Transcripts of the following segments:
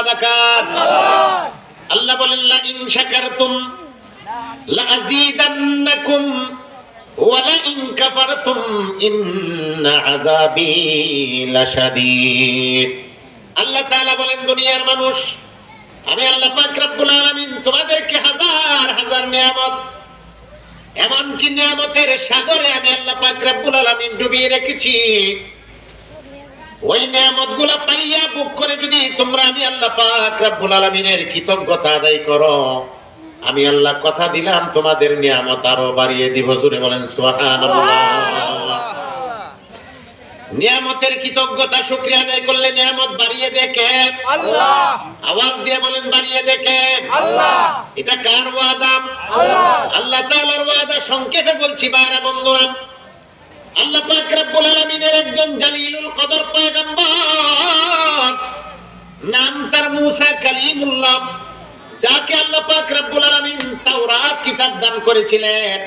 যাকাত? আল্লাহ বলেন লা ইন শাকারতুম লা আযীদান্নাকুম ওয়া লা ইন কাফারতুম ইন্না আযাবি লাশাদীদ। আল্লাহ তাআলা বলেন দুনিয়ার মানুষ, আমি আল্লাহ পাক রব্বুল আলামিন তোমাদেরকে হাজার হাজার নিয়ামত, এমনকি নিয়ামতের সাগরে আমি আল্লাহ পাক রব্বুল আলামিন ডুবিয়ে রেখেছি। ওই নিয়ামতগুলো পাইয়া বুক করে যদি তোমরা আমি আল্লাহ পাক রব্বুল আলামিনের কৃতজ্ঞতা আদায় করো, আমি আল্লাহ কথা দিলাম তোমাদের নিয়ামত আরো বাড়িয়ে দিব। জোরে বলেন সুবহানাল্লাহ। নিয়ামতের কৃতজ্ঞতা শুকরিয়া আদায় করলে নিয়ামত বাড়িয়ে দেয় কে? আল্লাহ। আওয়াজ দিয়ে বলেন বাড়িয়ে দেয় কে? আল্লাহ। এটা কার ওয়াদা? আল্লাহ। আল্লাহ তাআলার ওয়াদা। সংক্ষেপে বলছি ভাইরা বন্ধুরা, আল্লাহ পাক রব্বুল আলামিনের একজন জালিলুল কদর পয়গম্বর, নাম তার মুসা কালিমুল্লাহ, যাকে আল্লাহ পাক রব্বুল আলামিন তাওরাত কিতাব দান করেছিলেন।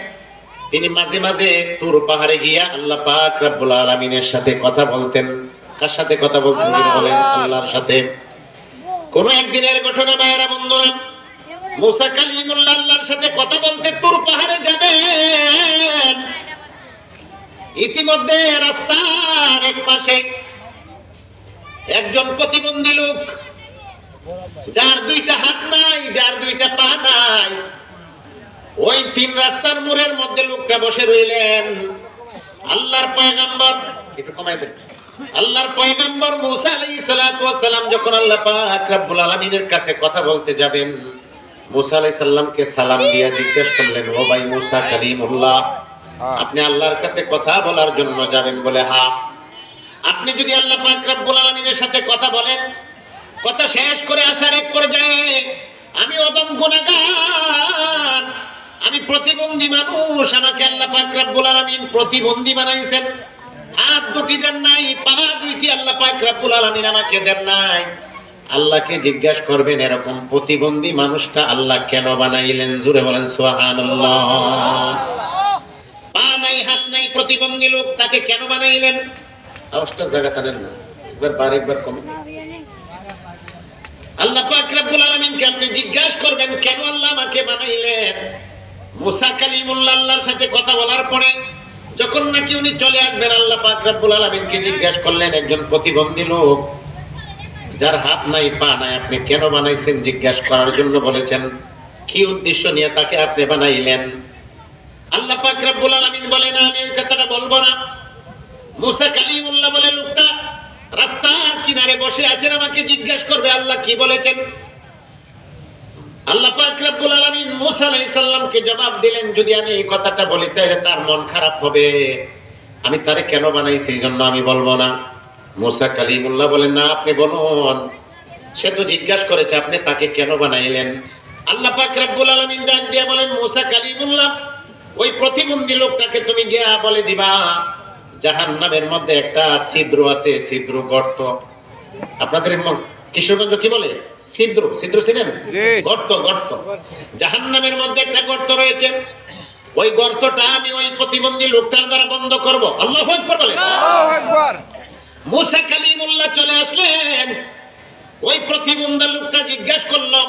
তিনি মাঝে মাঝে তুর পাহাড়ে গিয়া আল্লাহ পাক রব্বুল আলামিনের সাথে কথা বলতেন। কার সাথে কথা বলতেন? বলেন আল্লাহর সাথে। কোন একদিনের ঘটনা ভাইরা বন্ধুরা, মুসা কালিমুল্লাহ আল্লাহর সাথে কথা বলতে তুর পাহাড়ে যাবেন। ইতিমধ্যে রাস্তার এক পাশে একজন প্রতিবন্ধী লোক, যার দুইটা হাত নাই, যার দুইটা পা নাই, ওই তিন রাস্তার মোড়ের মধ্যে লোকটা বসে রইলেন। আল্লাহর পয়গম্বর, একটু কমাই দেন, আল্লাহর পয়গম্বর মুসা আলাইহিস সালাতু ওয়াস সালাম যখন আল্লাহ পাক রব্বুল আলামিনের কাছে কথা বলতে যাবেন, মুসা আলাইহিস সালামকে সালাম দিয়া জিজ্ঞেস করলেন, ও ভাই মুসা কালিমুল্লাহ, আপনি আল্লাহর কাছে কথা বলার জন্য যাবেন? বলে হ্যাঁ। আপনি যদি আল্লাহ পাক রব্বুল আলামিনের সাথে কথা বলেন, কথা শেষ করে আসার এক পর্যায়ে আমি অদম গুনাহগার, আমি প্রতিবন্ধী মানুষ, আমাকে আল্লাহ পাক রব্বুল আলামিন প্রতিবন্ধী বানাইছেন। হাত দুটি দেন নাই, পা দুইটি আল্লাহ পাক রব্বুল আলামিন আমাকে দেন নাই। আল্লাহকে জিজ্ঞাসা করবেন এরকম প্রতিবন্ধী মানুষটা আল্লাহ কেন বানাইলেন? জোরে বলেন সুবহানাল্লাহ। পা নাই, হাত নাই, প্রতিবন্ধী লোক, তাকে কেন বানাইলেন? আওয়াজটা জায়গা টানেন না, একবার বারেকবার কমে। আল্লাহ পাক রব্বুল আলামিনকে আপনি জিজ্ঞাসা করবেন কেন আল্লাহ আমাকে বানাইলেন। মুসা কালিমুল্লাহ আল্লাহর সাথে কথা বলার পরে যখন নাকি উনি চলে আসবেন, আল্লাহ পাক রব্বুল আলামিনকে জিজ্ঞাসা করলেন একজন প্রতিবন্ধী লোক, যার হাত নাই পা নাই, আপনি কেন বানাইছেন জিজ্ঞাসা করার জন্য বলেছেন। কি উদ্দেশ্য নিয়ে তাকে আপনি বানাইলেন? আল্লাহ পাক রব্বুল আলামিন বলেন আমি এই কথাটা বলবো না। মুসা কালিমুল্লাহ বলে লোকটা রাস্তার কিনারে বসে আছেন, আমাকে জিজ্ঞাসা করবে আল্লাহ কি বলেছেন। আল্লাহ পাক রব্বুল আলামিন মুসা আলাইহিস সালামকে জবাব দিলেন, যদি আমি এই কথাটা বলি তাহলে তার মন খারাপ হবে, আমি তারে কেন বানাইছি এই জন্য আমি বলবো না। মুসা কালিমুল্লাহ বলেন না, আপনি বলুন, সে তো জিজ্ঞাসা করেছে আপনি তাকে কেন বানাইলেন। আল্লাহ পাক রব্বুল আলামিন ডাক দিয়ে বলেন, মুসা কালিমুল্লাহ, ওই প্রতিবন্ধী লোকটাকে তুমি গিয়া বলে দিবা জাহান্নামের মধ্যে একটা ছিদ্র আছে, ছিদ্র গর্ত। আপনাদের কিশোরগঞ্জ কি বলে? ছিদ্র, ছিদ্র ছিলেন? গর্ত, গর্ত। জাহান্নামের মধ্যে একটা গর্ত রয়েছে, ওই গর্তটা আমি ওই প্রতিবন্ধী লোকটার দ্বারা বন্ধ করব। আল্লাহু আকবার বলেন। আল্লাহু আকবার। মুসা কালিমুল্লাহ চলে আসলেন, ওই প্রতিবন্ধী লোকটা জিজ্ঞাসা করলো,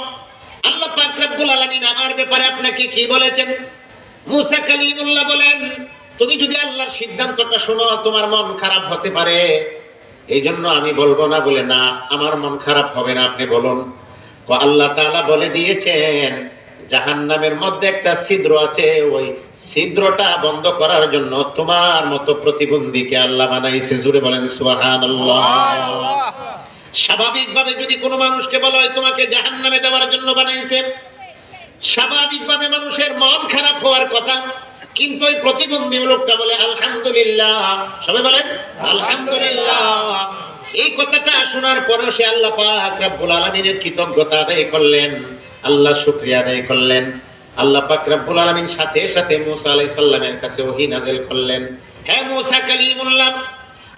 আল্লাহ পাক রব্বুল আলামিন আমার ব্যাপারে আপনাকে কি বলেছেন? মুসা কালিমুল্লাহ বলেন, তুমি যদি আল্লাহর সিদ্ধান্তটা শোনো তোমার মন খারাপ হতে পারে, এই জন্য আমি বলবো না। বলে না, আমার মন খারাপ হবে না, আপনি বলুন। আল্লাহ তাআলা বলে দিয়েছেন জাহান্নামের মধ্যে একটা ছিদ্র আছে, ওই ছিদ্রটা বন্ধ করার জন্য তোমার মতো প্রতিবন্ধীকে আল্লাহ বানাইছে। জোরে বলেন সুবহানাল্লাহ। স্বাভাবিকভাবে যদি কোনো মানুষকে বলা হয় তোমাকে জাহান্নামে দেওয়ার জন্য বানাইছে, স্বাভাবিকভাবে মানুষের মন খারাপ হওয়ার কথা, কিন্তু ওই প্রতিবন্ধী লোকটা বলে আলহামদুলিল্লাহ। সবাই বলেন আলহামদুলিল্লাহ। এই কথাটা শোনার পরে সে আল্লাহ পাক রব্বুল আলামিনের কৃতজ্ঞতা আদায় করলেন, আল্লাহ শুকরিয়া আদায় করলেন। আল্লাহ পাক রব্বুল আলামিন সাথে সাথে মুসা আলাইহিস সালামের কাছে ওহী নাযিল করলেন, হে মুসা কালিমুল্লাহ,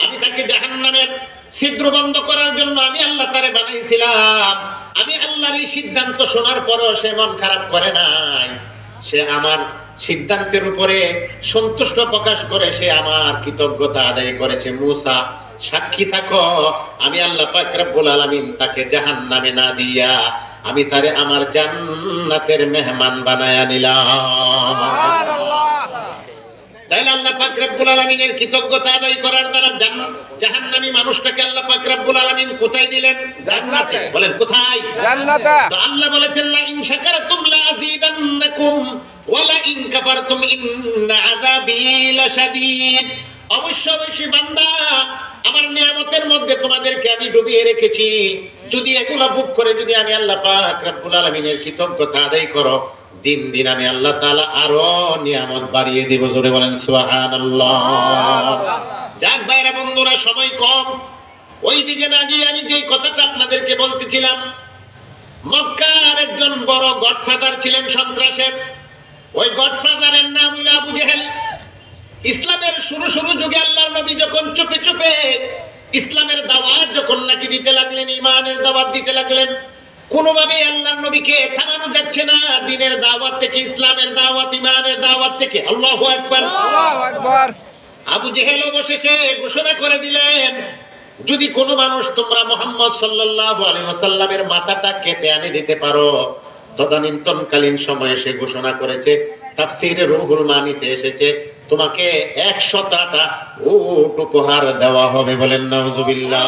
আমি তাকে জাহান্নামের ছিদ্র বন্ধ করার জন্য আমি আল্লাহ তারে বানাইছিলাম। আমি আল্লাহর এই সিদ্ধান্ত শোনার পরও সে মন খারাপ করে নাই, সে আমার সিদ্ধান্তের উপরে সন্তুষ্ট প্রকাশ করে সে আমার কৃতজ্ঞতা আদায় করেছে। মুসা, সাক্ষী থাকো, আমি আল্লাহ পাক রব্বুল আলামিন তাকে জাহান্নামে না দিয়া আমি তারে আমার জান্নাতের মেহমান বানায়া নিলাম। তাইলে আল্লাহ পাক রব্বুল আলামিনের কৃতজ্ঞতা আদায় করার দ্বারা জাহান্নামী মানুষটাকে আল্লাহ পাক রব্বুল আলামিন কোথায় দিলেন? জান্নাতে। বলেন কোথায়? জান্নাতে। তো আল্লাহ বলেছেন লা ইন শাকারতুম লা আযীদান্নাকুম ওয়া লা ইন কাফারতুম ইন্না আযাবী লাশাদীদ। অবশ্যই বান্দা, আমার নিয়ামতের মধ্যে তোমাদেরকে আমি ডুবিয়ে রেখেছি, যদি এগুলা ভোগ করে যদি আমি আল্লাহ পাক রব্বুল আলামিনের কৃতজ্ঞতা আদায় করো, দিন দিন আমি আল্লাহ তাআলা আরো নিয়ামত বাড়িয়ে দিব। জোরে বলেন সুবহানাল্লাহ। যাক ভাইরা বন্ধুরা, সময় কম, ওই দিকে না গিয়ে আমি যে কথাটা আপনাদেরকে বলতেছিলাম, মক্কার একজন বড় গডফাদার ছিলেন সন্ত্রাসের। ওই গডফাদারের নাম হলো আবু জেহেল। ইসলামের শুরু যুগে আল্লাহর নবী যখন চুপে চুপে ইসলামের দাওয়াত যখন নাকি দিতে লাগলেন, ঈমানের দাওয়াত দিতে লাগলেন, কোনোভাবে আল্লাহর নবীকে থামানো যাচ্ছে না। দ্বীনের দাওয়াত থেকে, ইসলামের দাওয়াত, ঈমানের দাওয়াত থেকে। আল্লাহু আকবার, আল্লাহু আকবার। আবু জেহেল অবশেষে ঘোষণা করে দিলেন, যদি কোনো মানুষ তোমরা মুহাম্মদ সাল্লাল্লাহু আলাইহি ওয়াসাল্লামের মাথাটা কেটে আনে দিতে পারো। তদানীন্তনকালীন সময়ে সে ঘোষণা করেছে, তাফসীরে রুহুল মানিতে এসেছে, তোমাকে 100টা উট উপহার দেওয়া হবে। বলেন নাউজুবিল্লাহ।